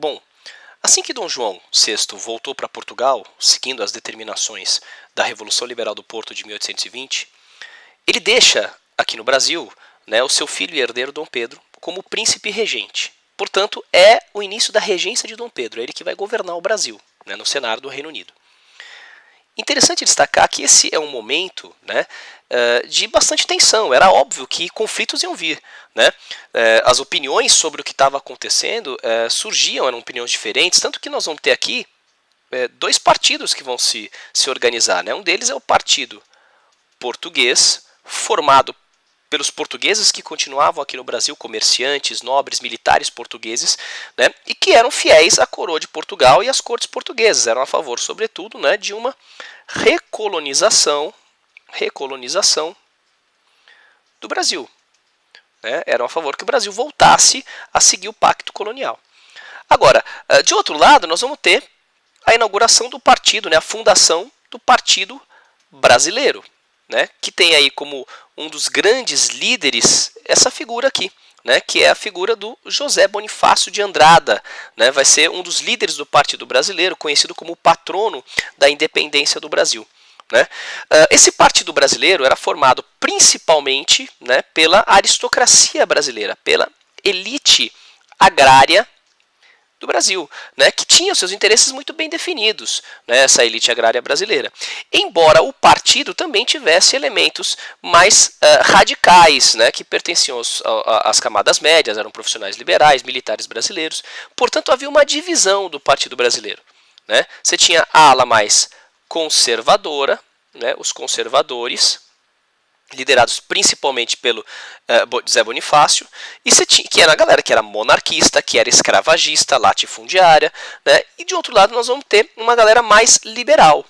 Bom, assim que Dom João VI voltou para Portugal, seguindo as determinações da Revolução Liberal do Porto de 1820, ele deixa aqui no Brasil, né, o seu filho e herdeiro Dom Pedro como príncipe regente. Portanto, é o início da regência de Dom Pedro, é ele que vai governar o Brasil, né, no Senado do Reino Unido. Interessante destacar que esse é um momento, né, de bastante tensão. Era óbvio que conflitos iam vir, né? As opiniões sobre o que estava acontecendo surgiam, eram opiniões diferentes, tanto que nós vamos ter aqui dois partidos que vão se organizar, né? Um deles é o Partido Português, formado pelos portugueses que continuavam aqui no Brasil, comerciantes, nobres, militares portugueses, né, e que eram fiéis à coroa de Portugal e às cortes portuguesas, eram a favor, sobretudo, né, de uma recolonização do Brasil. Né, eram a favor que o Brasil voltasse a seguir o pacto colonial. Agora, de outro lado, nós vamos ter a inauguração do partido, né, a fundação do Partido Brasileiro, né, que tem aí como um dos grandes líderes essa figura aqui, né, que é a figura do José Bonifácio de Andrada, né, vai ser um dos líderes do Partido Brasileiro, conhecido como o patrono da independência do Brasil. Né. Esse Partido Brasileiro era formado principalmente, né, pela aristocracia brasileira, pela elite agrária do Brasil, né, que tinha os seus interesses muito bem definidos, né, essa elite agrária brasileira. Embora o partido também tivesse elementos mais radicais, né, que pertenciam às camadas médias, eram profissionais liberais, militares brasileiros. Portanto, havia uma divisão do Partido Brasileiro. Né. Você tinha a ala mais conservadora, né, os conservadores, liderados principalmente pelo José Bonifácio, e você tinha, que era a galera que era monarquista, que era escravagista, latifundiária, né, e de outro lado nós vamos ter uma galera mais liberal,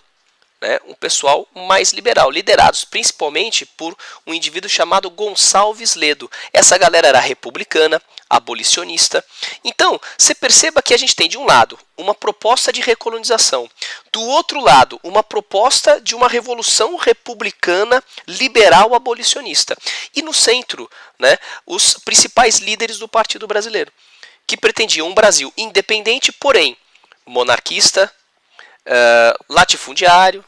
né, um pessoal mais liberal, liderados principalmente por um indivíduo chamado Gonçalves Ledo. Essa galera era republicana, abolicionista. Então, você perceba que a gente tem de um lado uma proposta de recolonização, do outro lado uma proposta de uma revolução republicana, liberal, abolicionista. E no centro, né, os principais líderes do Partido Brasileiro, que pretendiam um Brasil independente, porém monarquista, latifundiário,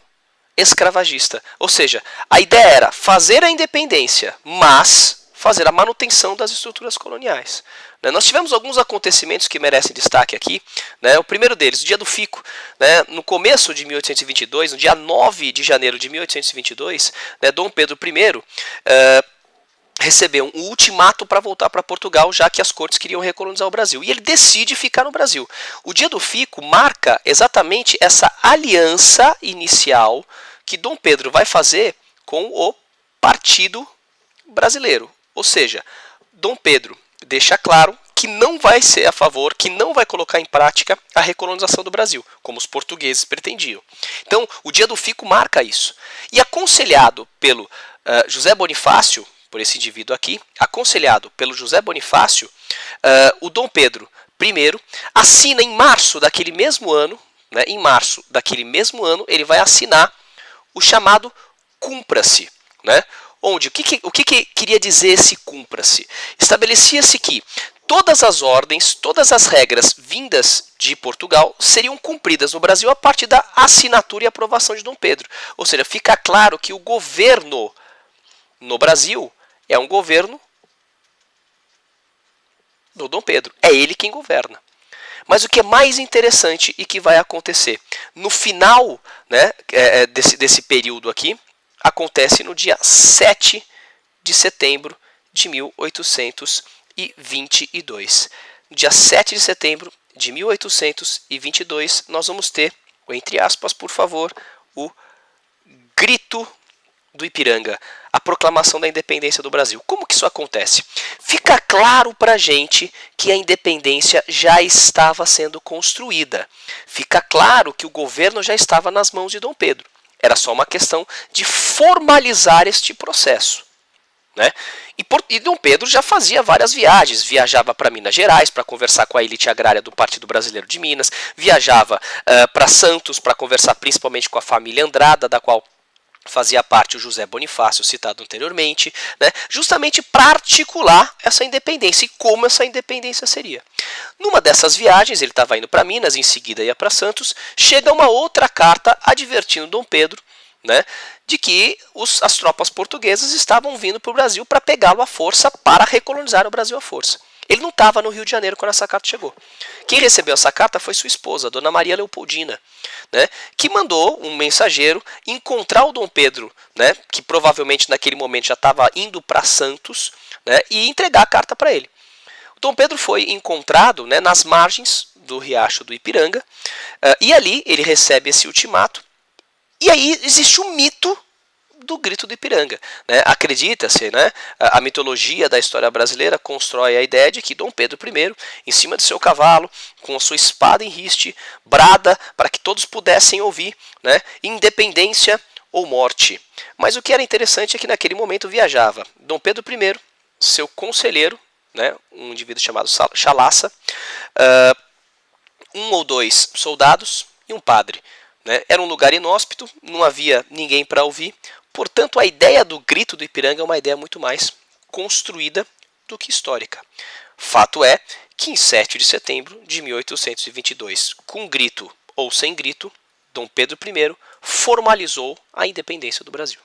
escravagista. Ou seja, a ideia era fazer a independência, mas fazer a manutenção das estruturas coloniais. Nós tivemos alguns acontecimentos que merecem destaque aqui. Né? O primeiro deles, o Dia do Fico. Né? No começo de 1822, no dia 9 de janeiro de 1822, né, Dom Pedro I recebeu um ultimato para voltar para Portugal, já que as cortes queriam recolonizar o Brasil. E ele decide ficar no Brasil. O Dia do Fico marca exatamente essa aliança inicial que Dom Pedro vai fazer com o Partido Brasileiro. Ou seja, Dom Pedro deixa claro que não vai ser a favor, que não vai colocar em prática a recolonização do Brasil, como os portugueses pretendiam. Então, o Dia do Fico marca isso. E aconselhado pelo José Bonifácio, por esse indivíduo aqui, aconselhado pelo José Bonifácio, o Dom Pedro I assina em março daquele mesmo ano, né, ele vai assinar o chamado Cumpra-se, né? Onde, o que queria dizer esse Cumpra-se? Estabelecia-se que todas as ordens, todas as regras vindas de Portugal seriam cumpridas no Brasil a partir da assinatura e aprovação de Dom Pedro. Ou seja, fica claro que o governo no Brasil é um governo do Dom Pedro. É ele quem governa. Mas o que é mais interessante e que vai acontecer no final, né, desse período aqui, acontece no dia 7 de setembro de 1822. No dia 7 de setembro de 1822, nós vamos ter, entre aspas, por favor, o Grito do Ipiranga, a proclamação da independência do Brasil. Como que isso acontece? Fica claro para a gente que a independência já estava sendo construída. Fica claro que o governo já estava nas mãos de Dom Pedro. Era só uma questão de formalizar este processo. Né? E Dom Pedro já fazia várias viagens, viajava para Minas Gerais para conversar com a elite agrária do Partido Brasileiro de Minas, viajava para Santos para conversar principalmente com a família Andrada, da qual fazia parte o José Bonifácio, citado anteriormente, né, justamente para articular essa independência e como essa independência seria. Numa dessas viagens, ele estava indo para Minas, em seguida ia para Santos, chega uma outra carta advertindo Dom Pedro, né, de que as tropas portuguesas estavam vindo para o Brasil para pegá-lo à força, para recolonizar o Brasil à força. Ele não estava no Rio de Janeiro quando essa carta chegou. Quem recebeu essa carta foi sua esposa, Dona Maria Leopoldina, né, que mandou um mensageiro encontrar o Dom Pedro, né, que provavelmente naquele momento já estava indo para Santos, né, e entregar a carta para ele. O Dom Pedro foi encontrado, né, nas margens do riacho do Ipiranga, e ali ele recebe esse ultimato. E aí existe um mito do Grito do Ipiranga, né? Acredita-se, né? A mitologia da história brasileira constrói a ideia de que Dom Pedro I, em cima de seu cavalo, com a sua espada em riste, brada para que todos pudessem ouvir, né? Independência ou morte. Mas o que era interessante é que naquele momento viajava Dom Pedro I, seu conselheiro, né? Um indivíduo chamado Chalaça, um ou dois soldados e um padre. Era um lugar inóspito, não havia ninguém para ouvir, portanto a ideia do Grito do Ipiranga é uma ideia muito mais construída do que histórica. Fato é que em 7 de setembro de 1822, com grito ou sem grito, Dom Pedro I formalizou a independência do Brasil.